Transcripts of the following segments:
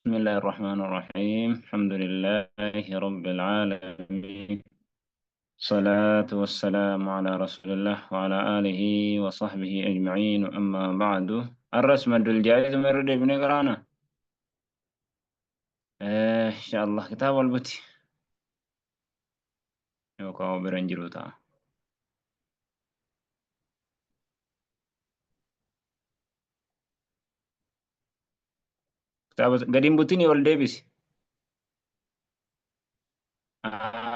بسم الله الرحمن الرحيم الحمد لله رب العالمين. الصلاة والسلام على رسول الله وعلى آله وصحبه أجمعين، أما بعد. الرسم الجائز من ابن قرانا إن شاء الله كتاب البتي يوكاو برنجروتا كتاب قديم بوتيني والديبس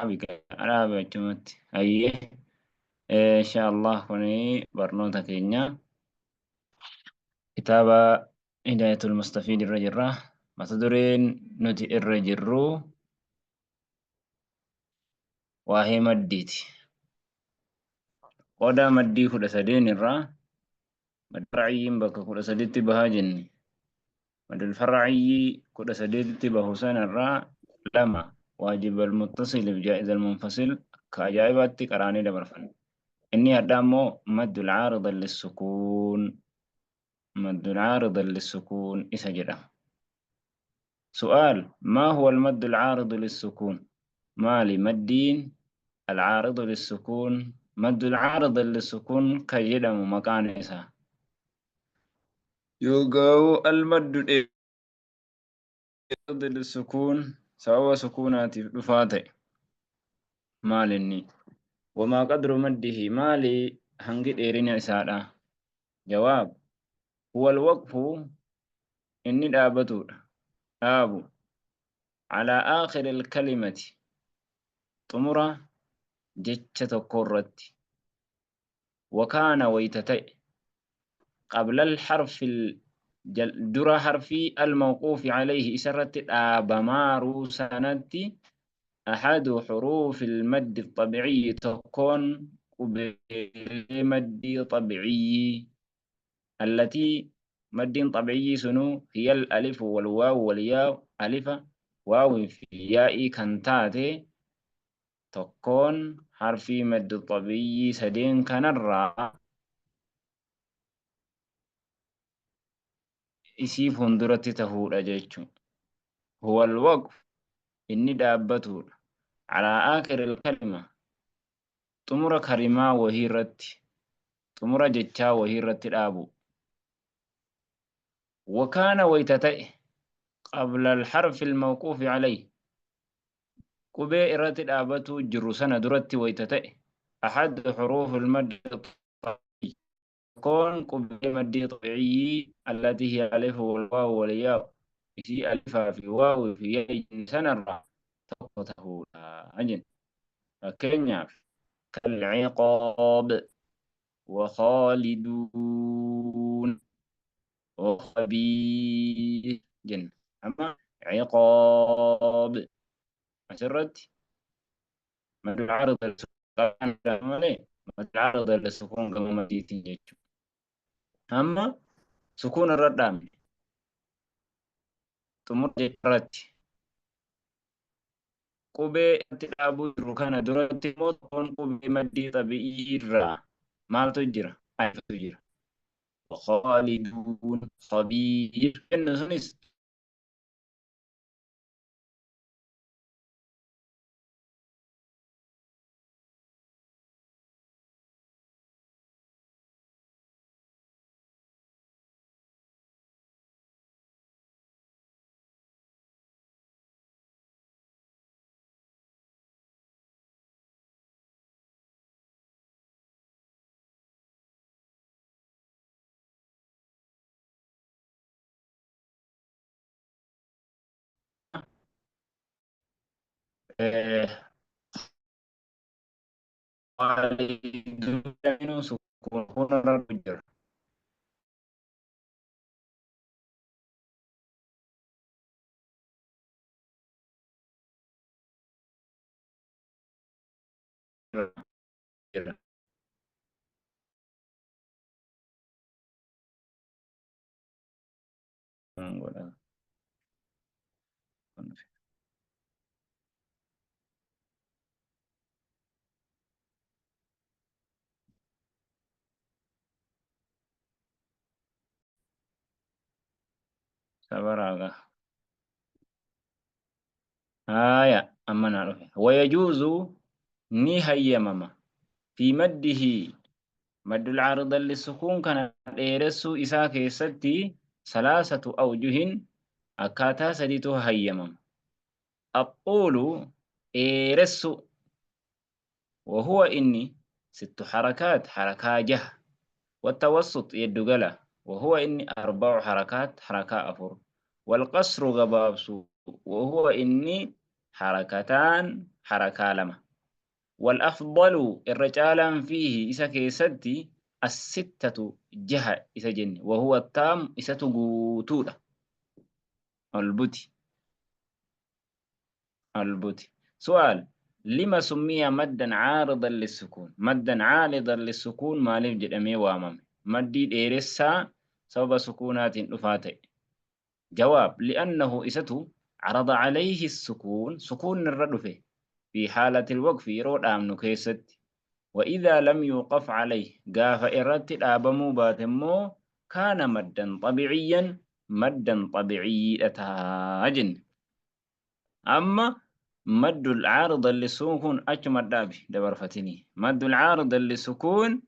بك أنا بجمت أيه. إن شاء الله كوني برنوتا كينيا كتاب هداية المستفيد الرجرة متدرين نتي الرجرو وهي مديتي qoda maddii 13 irraa madda faraciyyiin bakka 13tti bahaa jenne madda faraciyyi 13tti bahu sana irraa lama waajib almuttasil fi jaa'iz almunfasil akka ajaa'ibaatti qaraanii dabarfanne. Inni hadhaa immoo maddul caarida lissukuun maddul caarida lissukuun isa jedhama. سؤال: ما هو المد العارض للسكون؟ مالي مدين العارض للسكون مد العارض للسكون كيدم مكان إسا يوغاو المد العارض للسكون سواء سكونات رفاتي مالني وما قدر مده مالي هنجد إيرين إسادا. جواب: هو الوقف إني دابتو دابو على آخر الكلمة طمرة جتة كورت وكان ويتتئ قبل الحرف درا حرفي الموقوف عليه إسرت آبمارو سنتي أحد حروف المد الطبيعي تكون بمد طبيعي التي مد طبيعي سنو هي الألف والواو والياء ألف واو في ياء كنتاتي تكون حرفي مد طبيعي سدين كنرى isiif hunduratti tahuudha jechuun. هو الوقف إني دابته على آخر الكلمة طمر كلمة وهي رت طمر جتشا وهي رت دابو وكان ويتتئ قبل الحرف الموقوف عليه قبي رت دابته جرسنا درت ويتتئ أحد حروف المد الطبيعي كون قبي مد طبيعي التي هي ألف والواو والياء في ألف في واو في ياء سنرى تقوته أجن كينيا كالعقاب وخالدون وخبير جن أما عقاب مسرت مد العرض السكون مد العرض للسكون كما مديتين جيتشو أما سكون الردام تمر جرت qubee itti dhaabuu jiru kana duratti immoo tokkoon qubee maddii xabi'ii irraa maaltu jira? Aliftu jira. Khaaliduun khabiir jennu sunis khaaliduun sukkuun hundarra jira. Jira. Sabaraga. أما نعرف ويجوز نهي ماما في مده مد العارض للسكون كان ديرسو إساء كيستي ثلاثة أوجه أكاتا سديتو هيمم الطول إيرسو وهو إني 6 حركات حركة جه والتوسط يدقلا وهو إني 4 حركات حركة أفر والقصر غبابسو وهو إني حركتان حركة لما والأفضل الرجال فيه إسا كيستي 6 جهة إسا جن وهو التام إسا تقوتولا البتي سؤال لما سمي مدا عارضا للسكون مدا عارضا للسكون ما لفجد أمي وامم مدي ديرسا سبب سكونات رفاتي جواب لأنه إسته عرض عليه السكون سكون الردفه في حالة الوقف يرود آمن كيست وإذا لم يوقف عليه قاف إرد الآبمو باتمو كان مدا طبيعيا مدا طبيعي أتاجن أما مد العارض للسكون أجمد دابي دبر فتني مد العارض للسكون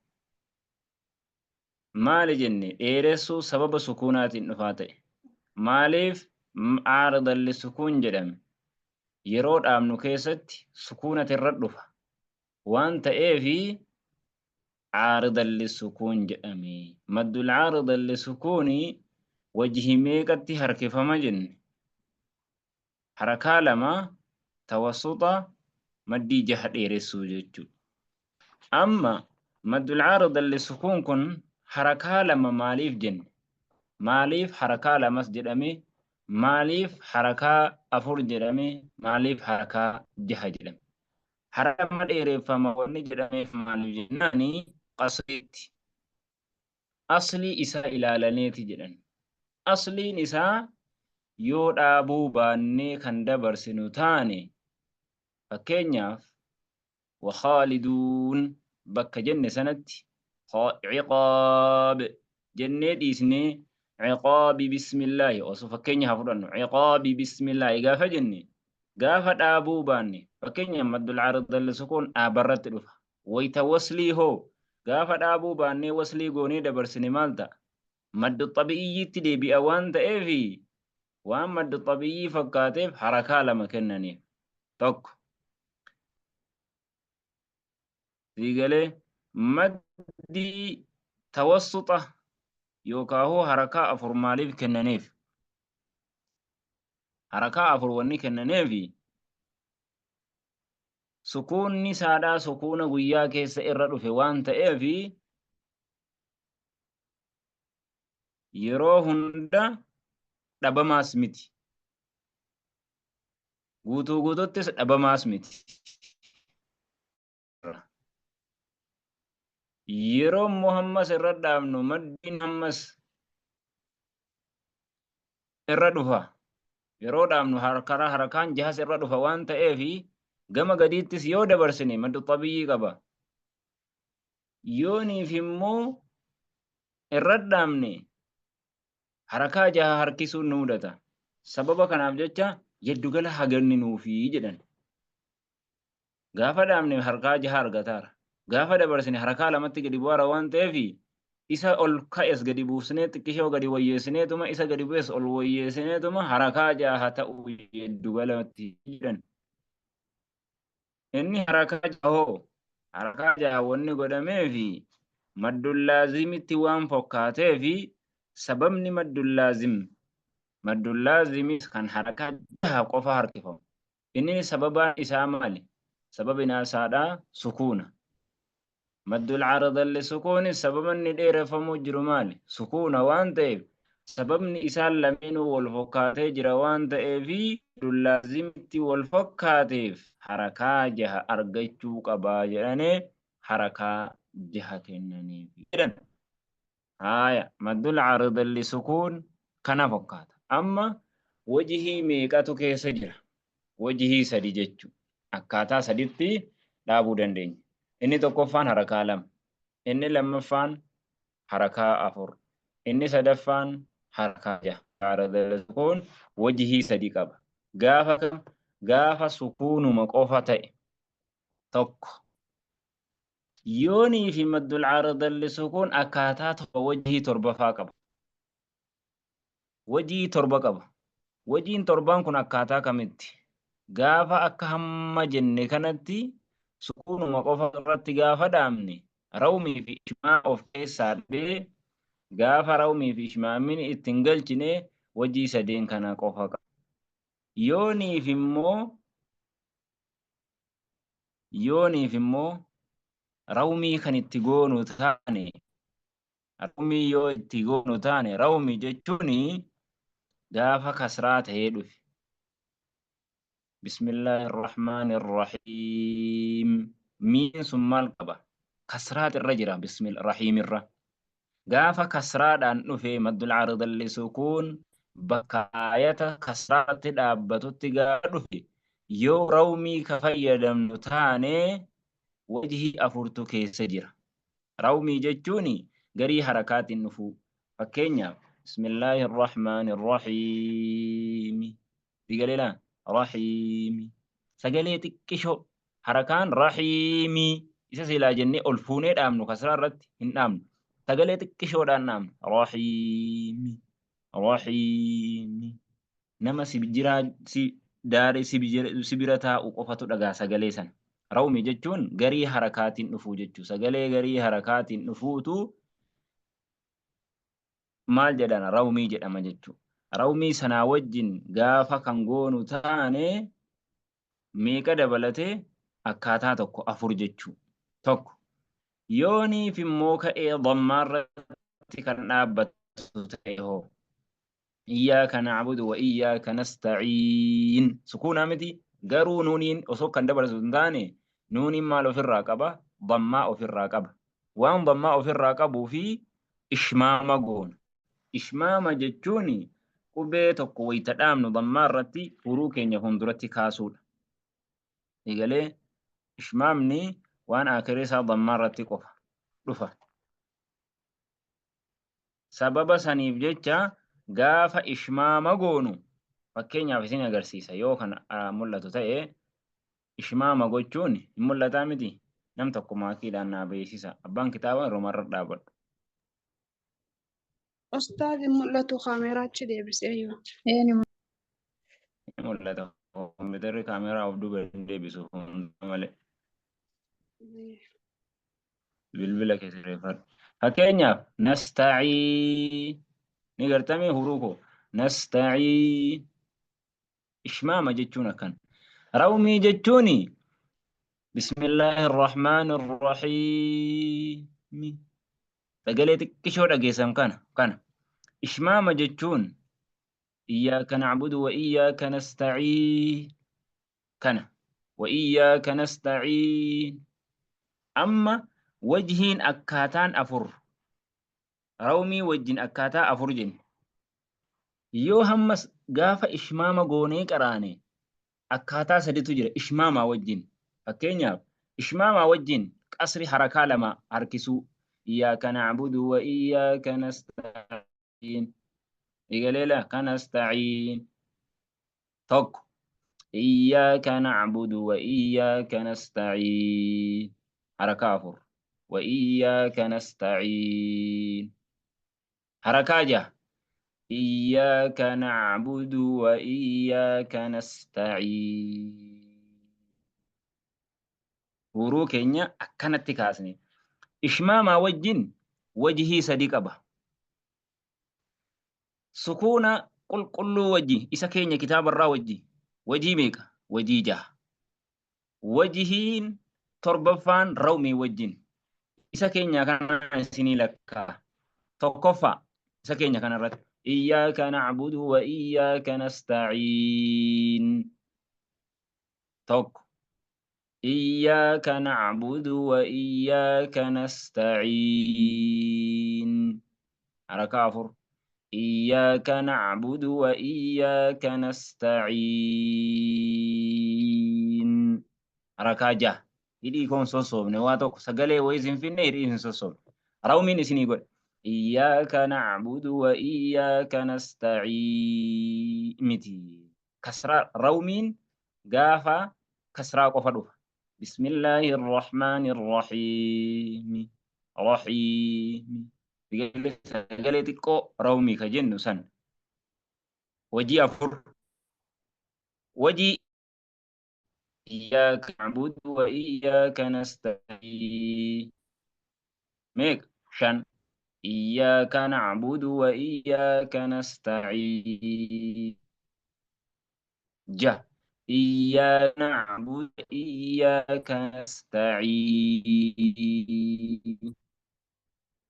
ما لجني إيرسو سبب سكونات نفاتي ماليف عارض للسكون جدم يرود آمنو كيست سكونة الردفة وانت إيه في عارض للسكون جدمي مد العارض للسكون وجه ميقتي هركف مجن حركة لما توسطة مدي جهد إيرسو جيجو أما مد العارض للسكون كن حركة لما ماليف جن ماليف حركة لمس جدمي ماليف حركة أفور جدمي ماليف حركة جهة جدمي حركة مد إيرفما وني جدمي ماليف جناني قصيتي أصلي إسا إلالانيتي جدن أصلي إسا يود أبو باني كان دبر سنوتاني فكينياف وخالدون بك جنة سنتي عقاب جنة إسني عقابي بسم الله وصفكيني هفرن عقابي بسم الله قافة جنة قافة أبو باني فكيني مد العرض لسكون أبرت رفا ويتوصلي هو قافة أبو باني وصلي قوني دبرسني مالتا مد الطبيعي تدي بأوان تأفي وان مد الطبيعي فكاتف حركة لما كنني توك رجاله مدي توسطة يوكاهو حركة أفر ماليف كننيف حركة أفر وني كننيفي سكون نسادا سكون غيا كيس إرادو في وان تأفي يرو هندا دبماس متي غوتو تس دبماس متي يرو محمد إرادامنو مدين همس إرادوها yeroo dhaabnu harakaan jahas irra dhufa waan ta'eefi gama gadiittis yoo dabarsine maddu xabiyyii qaba. Yooniif immoo irra dhaabne harakaa jaha harkisuun nu mudata. Sababa kanaaf jecha yaddugala haganni nuufii jedhan. Gaafa dhaabne harakaa jaha argataara. Gaafa dabarsine harakaa lamatti gadi bu'aara waan ta'eefi isa ol ka'es gadi buusnee xiqqishoo gadi wayyeessineetuma isa gadi bu'es ol wayyeessineetuma harakaa jaha ta'uu yeddugalatti jedhan. Inni harakaa jahoo harakaa jaha wanni godhameefi maddullaazimitti waan fokkaateefi sababni maddullaazimis kan harakaa jaha qofa harkifamu. Inni sababaan isaa maali? Sababni isaadhaa sukuuna. Maddul caradalli sukuuni sababanni dheereffamuu jiru maali? Sukuuna waan ta'eef sababni isaan lameenuu wal fakkaatee jira waan ta'eefi maddullaazimitti wal fakkaateef harakaa jaha argachuu qabaa jedhanii harakaa jaha kennaniif jedhan. Maddul caradalli sukuun kana fakkaata. Amma wajihii meeqatu keessa jira? Wajihii sadi jechuudha. Akkaataa saditti dhaabuu dandeenya. Inni tokkoffaan harakaa 2, inni lammaffaan harakaa 4, inni sadaffaan harakaa 6. Caradalli sukuun wajihii 3 qaba. Gaafa gaafa sukuunuma qofa ta'e tokko. Yoonii fi maddul caaridalli sukuun akkaataa tokko wajjii torbafaa qaba. Wajjii torba qaba. Wajjiin torbaan kun akkaataa kamitti? Gaafa akka hamma jenne kanatti sukuunuma qofa irratti gaafa dhaabne rawmii fi ishmaa of keessaa dhabee gaafa rawmii fi ishmaamini ittiin galchine wajjii sadeen kana qofa qaba. Yooniif immoo rawmii kan itti goonu taane rawmii yoo itti goonu taane rawmii jechuun gaafa kasraa ta'ee dhufe. Bismillaahi irrahmaani irrahiim. Miin sun maal qaba? Kasraat irra jira rahiim irra. Gaafa kasraadhaan dhufe maddul caaridalli sukuun bakka aayata kasraatti dhaabbatutti gaafa dhufe yoo rawmii ka fayyadamnu taane wajhii afurtu keessa jira. Rawmii jechuun garii harakaatiin dhufu. Fakkeenyaaf bismillaahi irrahmaani irrahiim. Digaleelaa rahiimi. Sagalee xiqqishoo harakaan rahiimii isa silaa jennee ol fuunee dhaabnu kasraa irratti hin dhaabnu. Sagalee xiqqishoodhaan dhaabnu rahiimi. Rahiimi. Nama sibira taa'u qofatu dhagaa sagalee sana. Rawmii jechuun garii harakaatiin dhufuu jechuudha. Sagalee garii harakaatiin dhufuutu maal jedhana? Rawmii jedhama jechuudha. Rawmii sanaa wajjin gaafa kan goonu taane meeqa dabalatee akkaataa tokko afur jechuudha. Tokko yooniif immoo ka'ee dhammaarratti kan dhaabbatu ta'e hoo iyyaaka na'budu wa iyyaaka nasta'iin sukuunaa miti garuu nuuniin osoo kan dabalatu hin taane nuuniin maal ofirraa qaba? Dhammaa ofirraa qaba. Waan dhammaa ofirraa qabuu fi ishmaama goona. Ishmaama jechuun qubee tokko wayita dhaabnu dhammaa irratti huruu keenya fuulduratti kaasuudha. Egalee ishmaamni waan akiree isaa dhammaa irratti qofa dhufa. Sababa saniif jecha gaafa ishmaama goonu fakkeenyaaf isin agarsiisa yoo kan mul'atu ta'e ishmaama gochuun hin mul'ataa miti. Nam tokko maakiidhaan naa beeksisa. Abbaan kitaaba Oromarra dhaabadhu. Ustaad hin mul'atu kaameraachi deebisee yoo. Hin mul'ata. Kompiitarri kaameraa of duuba hin deebisu malee. Bilbila keessa reeffadhu. Fakkeenyaaf nasta'ii ni gartamee huruu koo nasta'ii ishmaama jechuun akkan. Rawmii jechuun bismillaahi irrahmaani irrahiim. Sagalee xiqqishoo dhageessan kana. Ishmaama jechuun iyyaaka na'budu wa iyyaaka nasta'iin kana. Wa iyyaaka nasta'iin. Amma wajhiin akkaataan afur. Rawmii wajjin akkaataa afur jenna. Yoo hammas gaafa ishmaama goonee qaraane akkaataa saditu jira ishmaamaa wajjin. Fakkeenyaaf ishmaamaa wajjin qasri harakaa lama harkisuu. Iyyaaka na'budu wa iyyaaka nasta'iin. Igaleela kanasta'iin. Tokko. Iyyaaka na'budu wa iyyaaka nasta'iin. Harakaa afur. Wa iyyaaka nasta'iin. Harakaa jaha. Iyyaaka na'budu wa iyyaaka nasta'iin. Huruu keenya akkanatti kaasne. Ishmaamaa wajjin wajhii sadii qaba. Sukuuna qulqulluu wajji isa keenya kitaabarraa wajhii meeqa? Wajhii jaha. Wajhiin torbaffaan rawmii wajjin isa keenya kana isinii lakkaa. Tokkoffaa isa keenya kanarratti iyyaaka na'budu wa iyyaaka nasta'iin. Tokko. Iyyaaka na'budu wa iyyaaka nasta'iin. Harakaa afur. Iyyaaka na'budu wa iyyaaka nasta'iin. Harakaa jaha. Hidhii koon sossoofne waa tokko sagalee wayii isin finne hidhii isin sossoofne. Rawmiin isinii godhe. Iyyaaka na'budu wa iyyaaka nasta'iin miti. Kasraa rawmiin قافا كسرا قفدو بسم الله الرحمن الرحيم رحيم قالتكو رومي كجنو سن وجي أفر وجي إياك نعبد وإياك نستعين ميك شن إياك نعبد وإياك نستعين جه إياك نعبد وإياك نستعين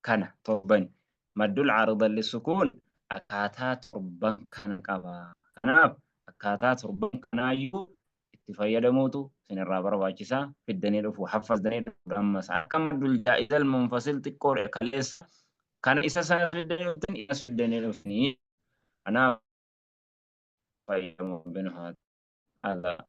كان طبعا مد العارض للسكون أكاتات ربان كان قبا كناف أكاتات ربان كنايو اتفايا دموتو سن الرابر واجسا في الدنيا رفو حفظ دنيا رمس كم مد الجائزة المنفصل تكور كاليس كان إسا سنة في الدنيا وتن إسا في الدنيا رفني أنا فايدمو بينها هذا